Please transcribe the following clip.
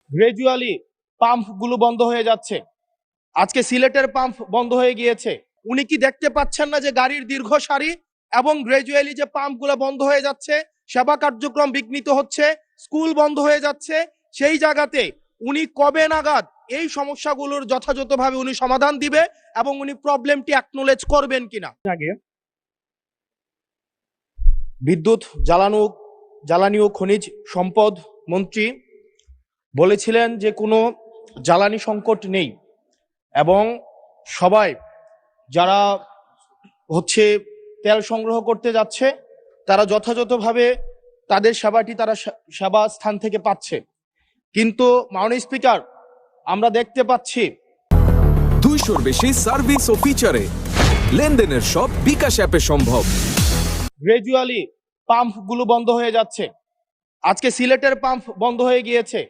Gradually পাম্পগুলো বন্ধ হয়ে যাচ্ছে। আজকে সিলেটের পাম্প বন্ধ হয়ে গিয়েছে। উনি কি দেখতে পাচ্ছেন না যে গাড়ির দীর্ঘ সারি এবং গ্রাজুয়ালি যে পাম্পগুলো বন্ধ হয়ে যাচ্ছে, সেবা কার্যক্রম বিঘ্নিত হচ্ছে, স্কুল বন্ধ হয়ে যাচ্ছে। সেই জায়গাতে উনি কবে নাগাদ এই সমস্যাগুলোর যথাযথভাবে উনি সমাধান দিবে এবং উনি প্রবলেমটি অ্যাকনোলেজ করবেন কিনা? আগে বিদ্যুৎ জ্বালানি ও খনিজ সম্পদ মন্ত্রী বলেছিলেন যে কোনো জ্বালানি সংকট নেই এবং সবাই যারা তেল সংগ্রহ করতে যাচ্ছে তারা যথাযথভাবে তাদের সেবাটি তারা সেবা স্থান থেকে পাচ্ছে। কিন্তু মাননীয় স্পিকার, আমরা দেখতে পাচ্ছি 200-র বেশি সার্ভিস ও ফিচারে লেনদেনের সব বিকাশ অ্যাপে সম্ভব। গ্রাজুয়ালি পাম্পগুলো বন্ধ হয়ে যাচ্ছে। আজকে সিলেটের পাম্প বন্ধ হয়ে গিয়েছে।